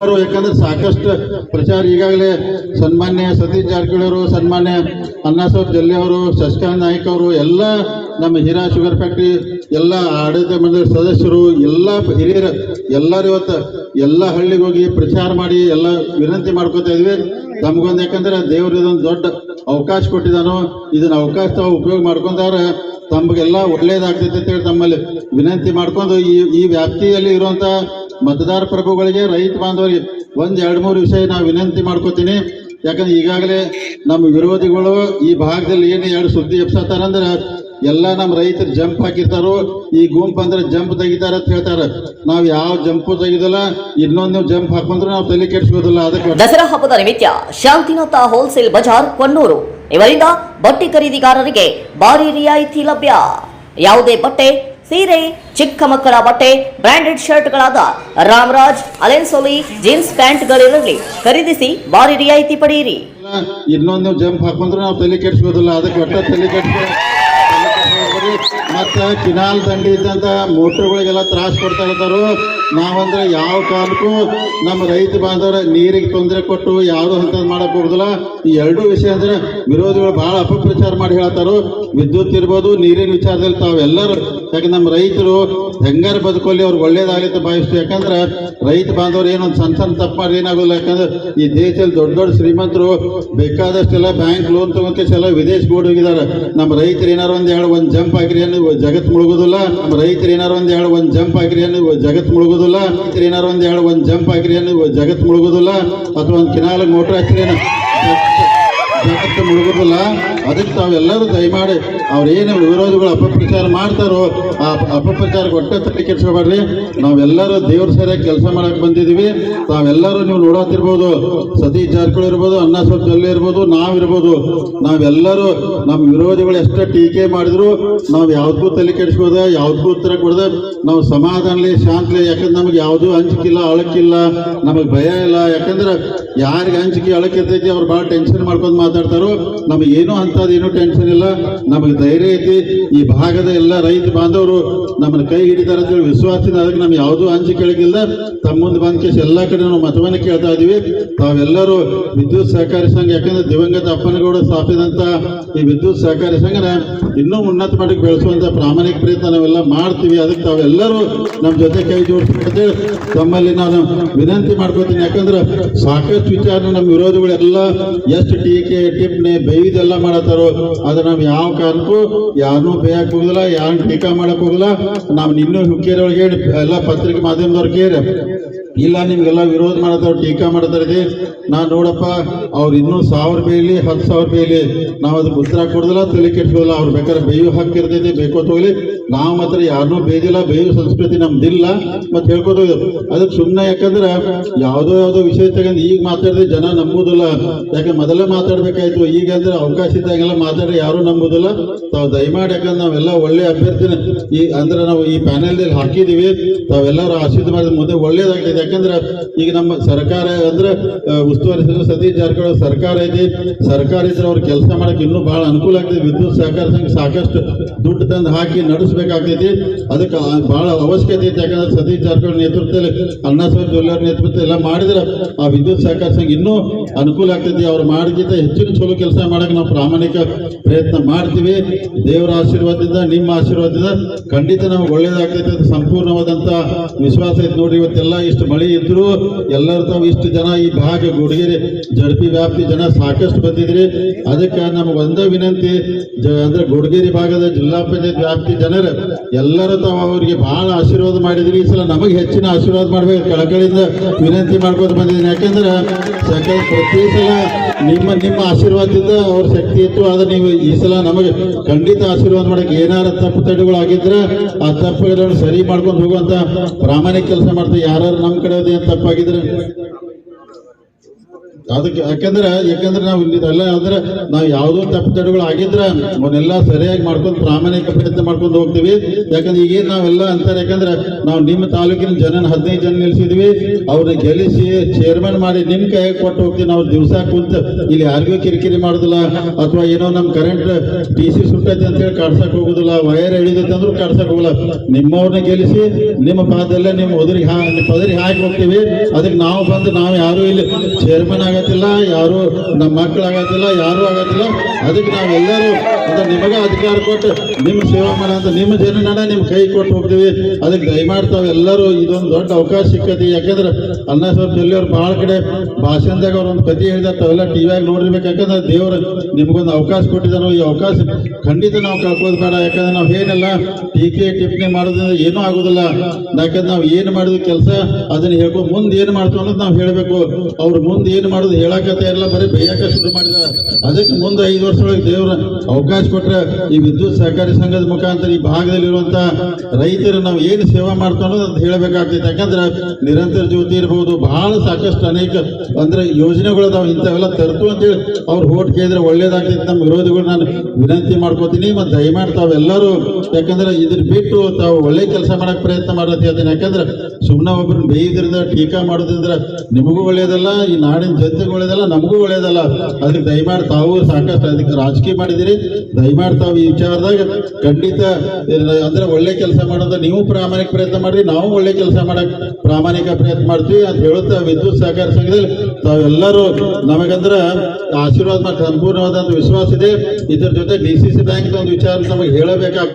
ಯಾಕಂದ್ರೆ ಸಾಕಷ್ಟು ಪ್ರಚಾರ ಈಗಾಗಲೇ ಸನ್ಮಾನ್ಯ ಸತೀಶ್ ಜಾರಕಿಹೊಳಿ ಅವರು, ಸನ್ಮಾನ್ಯ ಅಣ್ಣಾಸಾಹೇಬ್ ಜೊಲ್ಲೆ ಅವರು, ಶಶಿಕಾಂತ್ ನಾಯ್ಕ ಅವರು, ಎಲ್ಲ ನಮ್ಮ ಹೀರಾ ಶುಗರ್ ಫ್ಯಾಕ್ಟ್ರಿ ಎಲ್ಲ ಆಡಳಿತ ಮಂಡಳಿ ಸದಸ್ಯರು, ಎಲ್ಲ ಹಿರಿಯರು ಎಲ್ಲರೂ ಇವತ್ತು ಎಲ್ಲ ಹಳ್ಳಿಗೆ ಹೋಗಿ ಪ್ರಚಾರ ಮಾಡಿ ಎಲ್ಲ ವಿನಂತಿ ಮಾಡ್ಕೋತಾ ಇದ್ವಿ. ನಮಗೊಂದು ಯಾಕಂದ್ರೆ ದೇವರು ಇದೊಂದು ದೊಡ್ಡ ಅವಕಾಶ ಕೊಟ್ಟಿದ್ದಾನೋ, ಇದನ್ನ ಅವಕಾಶ ತಾವು ಉಪಯೋಗ ಮಾಡ್ಕೊಂಡಾರ ತಮಗೆಲ್ಲ ಒಳ್ಳೇದಾಗ್ತೈತೆ ಅಂತೇಳಿ ತಮ್ಮಲ್ಲಿ ವಿನಂತಿ ಮಾಡ್ಕೊಂಡು ಈ ವ್ಯಾಪ್ತಿಯಲ್ಲಿ ಇರುವಂತ ಮತದಾರ ಪ್ರಭುಗಳಿಗೆ, ರೈತ ಬಾಂಧವರಿಗೆ ಒಂದ್ 2-3 ವಿಷಯ ನಾವು ವಿನಂತಿ ಮಾಡ್ಕೋತೀನಿ. ಯಾಕಂದ್ರೆ ಈಗಾಗಲೇ ನಮ್ಮ ವಿರೋಧಿಗಳು ಈ ಭಾಗದಲ್ಲಿ ಏನು 2 ಸುದ್ದಿ ಎಬ್ಸತ್ತಾರಂದ್ರೆ ಎಲ್ಲ ನಮ್ಮ ರೈತರು ಜಂಪ್ ಹಾಕಿರ್ತಾರೋ, ಈ ಗುಂಪು ಅಂದ್ರೆ ಜಂಪ್ ತೆಗಿತಾರ ಅಂತ ಹೇಳ್ತಾರ. ನಾವು ಯಾವ ಜಂಪು ತೆಗಿದಲ್ಲ, ಇನ್ನೊಂದು ಜಂಪ್ ಹಾಕೊಂಡ್ರೆ ನಾವು ತಲೆ ಕೆಡಿಸ್ಕೋದಿಲ್ಲ. ಅದಕ್ಕೆ ದಸರಾ ಹಬ್ಬದ ನಿಮಿತ್ತ ಶಾಂತಿನಾಥ ಹೋಲ್ಸೇಲ್ ಬಜಾರ್ ಕೊಣ್ಣೂರು ಇವರಿಂದ ಬಟ್ಟೆ ಖರೀದಿಗಾರರಿಗೆ ಭಾರಿ ರಿಯಾಯಿತಿ ಲಭ್ಯ. ಯಾವುದೇ ಬಟ್ಟೆ, ಸೀರೆ, ಚಿಕ್ಕ ಮಕ್ಕಳ ಬಟ್ಟೆ, ಬ್ರಾಂಡೆಡ್ ಶರ್ಟ್ಗಳಾದ ರಾಮರಾಜ್, ಅಲೆನ್ಸೋಲಿ, ಜೀನ್ಸ್ ಪ್ಯಾಂಟ್ಗಳಿರಲಿ ಖರೀದಿಸಿ ಭಾರಿ ರಿಯಾಯಿತಿ ಪಡೆಯಿರಿ. ಇನ್ನೊಂದು ಜಂಪ್ ಹಾಕೊಂಡ್ರೆ ನಾವು ತಲೆ ಕೆಡಿಸ್ಕೋದಿಲ್ಲ. ಅದಕ್ಕೆ ಒಟ್ಟ ತಲೆ ಕೆಡಿಸ್ಕೊ ಮತ್ತು ಕಿನಾಲ್ ದಂಡಿ ಇದ್ದಂಥ ಮೋಟ್ರುಗಳಿಗೆಲ್ಲ ತ್ರಾಸ ಕೊಡ್ತಾ ಇರ್ತಾರೋ. ನಾವಂದ್ರೆ ಯಾವ ಕಾಲಕ್ಕೂ ನಮ್ಮ ರೈತ ಬಾಂಧವರ ನೀರಿಗೆ ತೊಂದರೆ ಕೊಟ್ಟು ಯಾವುದೋ ಅಂಥದ್ದು ಮಾಡಕ್ ಹೋಗುದಿಲ್ಲ. ಈ 2 ವಿಷಯ ಅಂದ್ರೆ ವಿರೋಧಿಗಳು ಬಹಳ ಅಪಪ್ರಚಾರ ಮಾಡಿ ಹೇಳ್ತಾರೋ. ವಿದ್ಯುತ್ ಇರ್ಬೋದು, ನೀರಿನ ವಿಚಾರದಲ್ಲಿ ತಾವೆಲ್ಲರೂ, ಯಾಕೆ ನಮ್ಮ ರೈತರು ಹೆಂಗಾರ ಬದುಕೋಲಿ ಅವ್ರಿಗೆ ಒಳ್ಳೇದಾಗಲಿ ಅಂತ ಭಾವಿಸ್ತು. ಯಾಕಂದ್ರೆ ರೈತ ಬಾಂಧವರು ಏನೊಂದು ಸಣ್ಣ ತಪ್ಪು ಮಾಡಿ ಏನಾಗೋದಿಲ್ಲ. ಯಾಕಂದ್ರೆ ಈ ದೇಶದಲ್ಲಿ ದೊಡ್ಡ ದೊಡ್ಡ ಶ್ರೀಮಂತರು ಬೇಕಾದಷ್ಟೆಲ್ಲ ಬ್ಯಾಂಕ್ ಲೋನ್ ತಗೊಂತ ಎಲ್ಲ ವಿದೇಶಕ್ಕೆ ಓಡೋಗಿದ್ದಾರೆ. ನಮ್ಮ ರೈತರು ಏನಾರು ಒಂದು ಜಂಪ್ ಹಾಕಿರಿ ಏನು ಜಗತ್ ಮುಳುಗುದಿಲ್ಲ. ನಮ್ಮ ರೈತರು ಏನಾರು ಒಂದು ಜಂಪ್ ಹಾಕಿರಿ ಏನು ಜಗತ್ ಮುಳುಗುದಿಲ್ಲ. ಏನಾರು ಒಂದು ಜಂಪ್ ಹಾಕಿರಿ ಏನು ಜಗತ್ ಮುಳುಗುದಿಲ್ಲ. ಅಥವಾ ಒಂದು ಕಿನಾಲ್ ಮೋಟ್ರ್ ಹಾಕಿರಿ ಜಗತ್ತು ಮುಳುಗುದಿಲ್ಲ. ಅದಕ್ಕೆ ತಾವೆಲ್ಲರೂ ದಯಮಾಡಿ ಅವ್ರೇನು ವಿರೋಧಿಗಳು ಅಪಪ್ರಚಾರ ಮಾಡ್ತಾರೋ ಆ ಅಪಪ್ರಚಾರ ಒಟ್ಟೆ ತಲೆ ಕೆಡಿಸ್ಕೋಬೇಡ್ರಿ. ನಾವೆಲ್ಲರೂ ದೇವ್ರ ಸರಿಯಾಗಿ ಕೆಲಸ ಮಾಡಕ್ ಬಂದಿದ್ದೀವಿ. ತಾವೆಲ್ಲರೂ ನೀವು ನೋಡತ್ತಿರ್ಬೋದು, ಸತೀಶ್ ಜಾರಕಿಹೊಳಿ ಇರ್ಬೋದು, ಅಣ್ಣಾಸಾಹೇಬ್ ಜೊಲ್ಲೆ ಇರ್ಬೋದು, ನಾವಿರ್ಬೋದು, ನಾವೆಲ್ಲರೂ ನಮ್ಮ ವಿರೋಧಿಗಳು ಎಷ್ಟೇ ಟೀಕೆ ಮಾಡಿದ್ರು ನಾವು ಯಾವ್ದಕ್ಕೂ ತಲೆ ಕೆಡಿಸ್ಕೋದ, ಯಾವ್ದಕ್ಕೂ ಉತ್ತರ ಕೊಡದ ನಾವು ಸಮಾಧಾನಲಿ ಶಾಂತಲಿ. ಯಾಕಂದ್ರೆ ನಮ್ಗೆ ಯಾವುದೂ ಅಂಜಿಕಿಲ್ಲ, ಅಳಕಿಲ್ಲ, ನಮಗೆ ಭಯ ಇಲ್ಲ. ಯಾಕಂದ್ರೆ ಯಾರಿಗೆ ಅಂಜಿಕೆ ಅಳಕಿರ್ತೈತಿ ಅವ್ರು ಭಾಳ ಟೆನ್ಷನ್ ಮಾಡ್ಕೊಂಡು ಮಾತಾಡ್ತಾರೋ. ನಮಗೆ ಏನೂ ಅಂತದೇನು ಟೆನ್ಷನ್ ಇಲ್ಲ, ನಮಗೆ ಧೈರ್ಯ ಐತಿ. ಈ ಭಾಗದ ಎಲ್ಲ ರೈತ ಬಾಂಧವರು ನಮ್ಮನ್ನ ಕೈ ಹಿಡಿತಾರೆ ಅಂತೇಳಿ ವಿಶ್ವಾಸದಿಂದ ಅದಕ್ಕೆ ನಮ್ಗೆ ಯಾವುದೂ ಅಂಜಿಕೆ ಕೆಳಗಿಲ್ಲ. ತಮ್ಮ ಮುಂದೆ ಬಂದ ಕೇಸ್ ಎಲ್ಲ ಕಡೆ ನಾವು ಮತವನ್ನು ಕೇಳ್ತಾ ಇದೀವಿ. ತಾವೆಲ್ಲರೂ ವಿದ್ಯುತ್ ಸಹಕಾರಿ ಸಂಘ, ಯಾಕಂದ್ರೆ ದಿವಂಗತ ಅಪ್ಪನಗೌಡ ಸ್ಥಾಪಿಸಿದಂತ ಈ ವಿದ್ಯುತ್ ಸಹಕಾರಿ ಸಂಘನ ಇನ್ನೂ ಉನ್ನತ ಮಟ್ಟಕ್ಕೆ ಬೆಳೆಸುವಂತ ಪ್ರಾಮಾಣಿಕ ಪ್ರಯತ್ನ ನಾವೆಲ್ಲ ಮಾಡ್ತೀವಿ. ಅದಕ್ಕೆ ತಾವೆಲ್ಲರೂ ನಮ್ಮ ಜೊತೆ ಕೈ ಜೋಡಿಸ್ಬೇಕಂತೇಳಿ ತಮ್ಮಲ್ಲಿ ನಾನು ವಿನಂತಿ ಮಾಡ್ಕೋತೀನಿ. ಯಾಕಂದ್ರೆ ಸಾಕಷ್ಟು ವಿಚಾರ ನಮ್ಮ ವಿರೋಧಿಗಳೆಲ್ಲ ಎಷ್ಟು ಟೀಕೆ ಟಿಪ್ಪಣಿ ಬೈದೆಲ್ಲ ಮಾಡತ್ತಾರೋ. ಆದ್ರೆ ನಾವು ಯಾವ ಕಾರಣಕ್ಕೂ ಯಾರನ್ನೂ ಬೇಯಕ್ಕೆ ಹೋಗುದಿಲ್ಲ, ಯಾರನ್ನ ಟೀಕಾ ಮಾಡಕ್ ಹೋಗಲ್ಲ. ನಾವು ಇನ್ನೂ ಹುಕ್ಕೇರಿ ಒಳಗೆ ಎಲ್ಲ ಪತ್ರಿಕೆ ಮಾಧ್ಯಮದವ್ರು ಕೇಳಿ ಇಲ್ಲ ನಿಮ್ಗೆಲ್ಲ ವಿರೋಧ ಮಾಡತ್ತವ್ರು, ಟೀಕಾ ಮಾಡತ್ತಾರ. ನಾನು ನೋಡಪ್ಪ ಅವ್ರು ಇನ್ನೂ 1000 ಬೇಯಲಿ 10,000 ಬೇಯಲಿ ನಾವು ಅದಕ್ಕೆ ಉತ್ತರ ಕೊಡೋದಿಲ್ಲ, ತಲೆ ಕೆಡ್ಸೋದಿಲ್ಲ. ಅವ್ರು ಬೇಕಾದ್ರೆ ಬೇಯು ಹಾಕಿರ್ತೈತಿ, ಬೇಕೋತ ಹೋಗ್ಲಿ. ನಾವು ಮಾತ್ರ ಯಾರನ್ನೂ ಬೇಯ್ದಿಲ್ಲ, ಬೇಯು ಸಂಸ್ಕೃತಿ ನಮ್ದಿಲ್ಲ ಮತ್ತೆ ಹೇಳ್ಕೋದು. ಅದಕ್ಕೆ ಸುಮ್ಮನೆ ಯಾಕಂದ್ರೆ ಯಾವುದೋ ವಿಷಯ ತಗೊಂಡು ಈಗ ಮಾತಾಡಿದ್ರೆ ಜನ ನಂಬುದಿಲ್ಲ. ಯಾಕೆ ಮೊದಲೇ ಮಾತಾಡ್ಬೇಕಾಯ್ತು. ಈಗ ಅಂದ್ರೆ ಅವಕಾಶ ಇದ್ದಾಗೆಲ್ಲ ಮಾತಾಡ್ರೆ ಯಾರು ನಂಬುದಿಲ್ಲ. ತಾವು ದಯಮಾಡಿ, ಯಾಕಂದ್ರೆ ನಾವೆಲ್ಲ ಒಳ್ಳೆ ಅಭ್ಯರ್ಥಿನ ಅಂದ್ರೆ ನಾವು ಈ ಪ್ಯಾನೆಲ್ದಲ್ಲಿ ಹಾಕಿದೀವಿ. ತಾವೆಲ್ಲರೂ ಆಶೀರ್ವಾದ ಮಾಡಿದ್ರೆ ಮುಂದೆ ಒಳ್ಳೇದಾಗ್ತದೆ. ಯಾಕಂದ್ರೆ ಈಗ ನಮ್ಮ ಸರ್ಕಾರ ಅಂದ್ರೆ ಉಸ್ತುವಾರಿ ಸಚಿವ ಸತೀಶ್ ಜಾರಕಿಹೊಳಿ ಸರ್ಕಾರ ಐತಿ. ಸರ್ಕಾರ ಇದ್ರೆ ಅವ್ರ ಕೆಲಸ ಮಾಡಕ್ಕೆ ಇನ್ನೂ ಬಹಳ ಅನುಕೂಲ ಆಗ್ತದೆ. ವಿದ್ಯುತ್ ಸಹಕಾರ ಸಂಘ ಸಾಕಷ್ಟು ದುಡ್ಡು ತಂದು ಹಾಕಿ ನಡೆಸಬೇಕಾಗ್ತೈತಿ. ಅದಕ್ಕೆ ಬಹಳ ಅವಶ್ಯಕತೆ ಐತಿ. ಯಾಕಂದ್ರೆ ಸತೀಶ್ ಜಾರಕಿಹೊಳಿ ನೇತೃತ್ವದಲ್ಲಿ, ಅಣ್ಣಾಸಾಹೇಬ್ ಜೊಲ್ಲೆ ಅವ್ರ ನೇತೃತ್ವ ಎಲ್ಲ ಮಾಡಿದ್ರೆ ಆ ವಿದ್ಯುತ್ ಸಹಕಾರ ಸಂಘ ಇನ್ನೂ ಅನುಕೂಲ ಆಗ್ತೈತಿ. ಅವ್ರು ಮಾಡಿಗಿಂತ ಹೆಚ್ಚಿನ ಚಲೋ ಕೆಲಸ ಮಾಡಕ್ಕೆ ನಾವು ಪ್ರಾಮಾಣಿಕ ಪ್ರಯತ್ನ ಮಾಡ್ತೀವಿ. ದೇವರ ಆಶೀರ್ವಾದದಿಂದ, ನಿಮ್ಮ ಆಶೀರ್ವಾದದಿಂದ ಖಂಡಿತ ನಮ್ಗೆ ಒಳ್ಳೇದಾಗ್ತೈತೆ ಅಂತ ಸಂಪೂರ್ಣವಾದಂತ ವಿಶ್ವಾಸ ಐತಿ. ನೋಡಿ, ಇವತ್ತೆಲ್ಲ ಇಷ್ಟು ಮಳೆ ಇದ್ರು ಎಲ್ಲರೂ ತಾವು ಇಷ್ಟು ಜನ ಈ ಭಾಗ ಗುಡ್ಗೇರಿ ಜಡಪಿ ವ್ಯಾಪ್ತಿ ಜನ ಸಾಕಷ್ಟು ಬಂದಿದ್ರಿ. ಅದಕ್ಕೆ ನಮ್ಗೆ ಒಂದೇ ವಿನಂತಿ, ಅಂದ್ರೆ ಗುಡ್ಗೇರಿ ಭಾಗದ ಜಿಲ್ಲಾ ಪಂಚಾಯತ್ ವ್ಯಾಪ್ತಿ ಜನರು ಎಲ್ಲರೂ ತಾವು ಅವರಿಗೆ ಬಹಳ ಆಶೀರ್ವಾದ ಮಾಡಿದ್ರಿ. ಈ ಸಲ ನಮಗೆ ಹೆಚ್ಚಿನ ಆಶೀರ್ವಾದ ಮಾಡ್ಬೇಕು ಕಳಕಳಿಯಿಂದ ವಿನಂತಿ ಮಾಡ್ಕೊಂಡು ಬಂದಿದ್ದೀನಿ. ಯಾಕಂದ್ರೆ ಪ್ರತಿ ಸಲ ನಿಮ್ಮ ಆಶೀರ್ವಾದದಿಂದ ಅವ್ರ ಶಕ್ತಿ ಇತ್ತು. ಆದ್ರೆ ನೀವು ಈ ಸಲ ನಮಗೆ ಖಂಡಿತ ಆಶೀರ್ವಾದ ಮಾಡಕ್ಕೆ ಏನಾರ ತಪ್ಪು ತಡೆಗಳಾಗಿದ್ರೆ ಆ ತಪ್ಪುಗಳನ್ನು ಸರಿ ಮಾಡ್ಕೊಂಡು ಹೋಗುವಂತ ಪ್ರಾಮಾಣಿಕ ಕೆಲಸ ಮಾಡ್ತೀವಿ. ಯಾರು ನಮ್ಮ ಕಡೆ ತಪ್ಪಾಗಿದ್ರೆ ಅದಕ್ಕೆ ಯಾಕಂದ್ರೆ ನಾವು ಇದೆಲ್ಲ ಅಂದ್ರೆ ನಾವು ಯಾವುದೋ ತಪ್ಪುತಡೆಗಳು ಆಗಿದ್ರೆ ಅವನ್ನೆಲ್ಲ ಸರಿಯಾಗಿ ಮಾಡ್ಕೊಂಡು ಪ್ರಾಮಾಣಿಕ ಪ್ರಯತ್ನ ಮಾಡ್ಕೊಂಡು ಹೋಗ್ತೀವಿ. ಯಾಕಂದ್ರೆ ಈಗೇನು ನಾವೆಲ್ಲ ಅಂತಾರೆ, ಯಾಕಂದ್ರೆ ನಾವು ನಿಮ್ಮ ತಾಲೂಕಿನ 15 ಜನ ನಿಲ್ಸಿದ್ವಿ, ಅವ್ರನ್ನ ಗೆಲ್ಲಿಸಿ ಚೇರ್ಮನ್ ಮಾಡಿ ನಿಮ್ ಕೈಯಾಗ ಕೊಟ್ಟು ಹೋಗ್ತೀವಿ. ನಾವು ದಿವಸ ಕುಂತ ಇಲ್ಲಿ ಯಾರಿಗೂ ಕಿರಿಕಿರಿ ಮಾಡುದಿಲ್ಲ, ಅಥವಾ ಏನೋ ನಮ್ ಕರೆಂಟ್ TC ಸುಟ್ಟೈತೆ ಅಂತ ಹೇಳಿ ಕಾಡ್ಸಕ್ ಹೋಗುದಿಲ್ಲ, ವೈರ್ ಎಳಿದೈತೆ ಅಂದ್ರೂ ಕಾಡ್ಸಕ್ ಹೋಗಲ್ಲ. ನಿಮ್ಮವ್ರನ್ನ ಗೆಲ್ಲಿಸಿ ನಿಮ್ಮ ಪಾದಲ್ಲೇ ನಿಮ್ಮ ಪದರಿ ಹಾಕಿ ಹೋಗ್ತೀವಿ. ಅದಕ್ಕೆ ನಾವು ಬಂದು ನಾವು ಯಾರು ಇಲ್ಲಿ ಚೇರ್ಮನ್ ಆಗತ್ತಿಲ್ಲ, ಯಾರು ನಮ್ಮ ಮಕ್ಕಳು ಆಗತ್ತಿಲ್ಲ, ಯಾರು ಆಗತ್ತಿಲ್ಲ. ಅದಕ್ಕೆ ನಾವೆಲ್ಲರೂ ಅಂದ್ರೆ ನಿಮಗೆ ಅಧಿಕಾರ ಕೊಟ್ಟು ನಿಮ್ಮ ಸೇವಾ ಮಾಡ ಅಂತ ನಿಮ್ಮ ಜನ ನಡ ನಿಮ್ ಕೈ ಕೊಟ್ಟು ಹೋಗ್ತೀವಿ. ಅದಕ್ಕೆ ದಯಮಾಡಿ ತಾವೆಲ್ಲರೂ ಇದೊಂದು ದೊಡ್ಡ ಅವಕಾಶ ಸಿಕ್ಕತಿ. ಯಾಕಂದ್ರೆ ಅಣ್ಣ ಸಾಹೇಬ್ ಜೊಲ್ಲೆ ಅವ್ರು ಬಹಳ ಕಡೆ ಭಾಷಣದಾಗ ಅವ್ರೊಂದು ಕಥೆ ಹೇಳಿದ ತಾವೆಲ್ಲ ಟಿವಿಯಾಗಿ ನೋಡಿರ್ಬೇಕು. ಯಾಕಂದ್ರೆ ದೇವರು ನಿಮ್ಗೊಂದು ಅವಕಾಶ ಕೊಟ್ಟಿದ್ದಾನೋ, ಈ ಅವಕಾಶ ಖಂಡಿತ ನಾವು ಕಳ್ಕೋದ್ ಬೇಡ. ಯಾಕಂದ್ರೆ ನಾವು ಏನೆಲ್ಲ ಟೀಕೆ ಟಿಪ್ಪಣಿ ಮಾಡೋದ್ರಿಂದ ಏನೂ ಆಗೋದಿಲ್ಲ. ಯಾಕಂದ್ರೆ ನಾವು ಏನು ಮಾಡಿದ ಕೆಲಸ ಅದನ್ನ ಹೇಳ್ಕೊ ಮುಂದೆ ಏನು ಮಾಡ್ತೀವಿ ಅನ್ನೋದು ನಾವು ಹೇಳಬೇಕು. ಅವ್ರು ಮುಂದೆ ಏನು ಮಾಡೋದು ಹೇಳಕತ್ತೆ ಎಲ್ಲ ಬರೀ ಬೈಯಕ ಶುರು ಮಾಡಿದ. ಅದಕ್ಕೆ ಮುಂದೆ 5 ವರ್ಷದೊಳಗೆ ದೇವ್ರ ಅವಕಾಶ ಕೊಟ್ರೆ ಈ ವಿದ್ಯುತ್ ಸಹಕಾರಿ ಸಂಘದ ಮುಖಾಂತರ ಈ ಭಾಗದಲ್ಲಿರುವಂತ ರೈತರು ನಾವು ಏನು ಸೇವಾ ಮಾಡ್ತೀವಿ ಅನ್ನೋದು ಅಂತ ಹೇಳಬೇಕಾಗ್ತೈತೆ. ಯಾಕಂದ್ರೆ ನಿರಂತರ ಜ್ಯೋತಿ ಇರ್ಬೋದು, ಬಹಳ ಸಾಕಷ್ಟು ಅನೇಕ ಅಂದ್ರೆ ಯೋಜನೆಗಳು ಅದಾವ. ಇಂಥವೆಲ್ಲ ತರ್ತು ಅಂತೇಳಿ ಅವ್ರು ಹೋಟ್ ಕೇಳಿದ್ರೆ ಒಳ್ಳೇದಾಗ್ತೈತೆ. ನಮ್ಮ ವಿರೋಧಿಗಳು ನಾನು ವಿನಂತಿ ಮಾಡ್ಕೋತೀನಿ. ಮತ್ತು ದಯಮಾಡಿ ತಾವೆಲ್ಲರೂ ಯಾಕಂದ್ರೆ ಇದನ್ನ ಬಿಟ್ಟು ತಾವು ಒಳ್ಳೆ ಕೆಲಸ ಮಾಡಕ್ ಪ್ರಯತ್ನ ಮಾಡತ್ತೆ ಹೇಳ್ತೀನಿ. ಯಾಕಂದ್ರೆ ಸುಮ್ಮನೆ ಒಬ್ಬರನ್ನ ಬೇಯ್ದ್ರಿಂದ ಟೀಕಾ ಮಾಡೋದ್ರಿಂದ ನಿಮಗೂ ಒಳ್ಳೇದಲ್ಲ, ಈ ನಾಡಿನ ಜನತೆಗೂ ಒಳ್ಳೇದಲ್ಲ, ನಮಗೂ ಒಳ್ಳೇದಲ್ಲ. ಅದಕ್ಕೆ ದಯಮಾಡಿ ತಾವು ಸಾಕಷ್ಟು ಅದಕ್ಕೆ ರಾಜಕೀಯ ಮಾಡಿದಿರಿ. ದಯಮಾಡಿ ತಾವು ಈ ವಿಚಾರದಾಗ ಖಂಡಿತ ಅಂದ್ರೆ ಒಳ್ಳೆ ಕೆಲಸ ಮಾಡೋದ ನೀವು ಪ್ರಾಮಾಣಿಕ ಪ್ರಯತ್ನ ಮಾಡ್ರಿ, ನಾವು ಒಳ್ಳೆ ಕೆಲಸ ಮಾಡಕ್ ಪ್ರಾಮಾಣಿಕ ಪ್ರಯತ್ನ ಮಾಡ್ತೀವಿ ಅಂತ ಹೇಳುತ್ತಾ ವಿದ್ಯುತ್ ಸಹಕಾರ ಸಂಘದಲ್ಲಿ ತಾವೆಲ್ಲರೂ ನಮಗಂದ್ರ ಆಶೀರ್ವಾದ ಮಾಡಿ ಸಂಪೂರ್ಣವಾದಂತ ವಿಶ್ವಾಸ ಇದೆ. ಇದರ ಜೊತೆ DCC ಬ್ಯಾಂಕ್ ಒಂದು ವಿಚಾರ ನಮಗೆ ಹೇಳಬೇಕಾಗ್ತದೆ.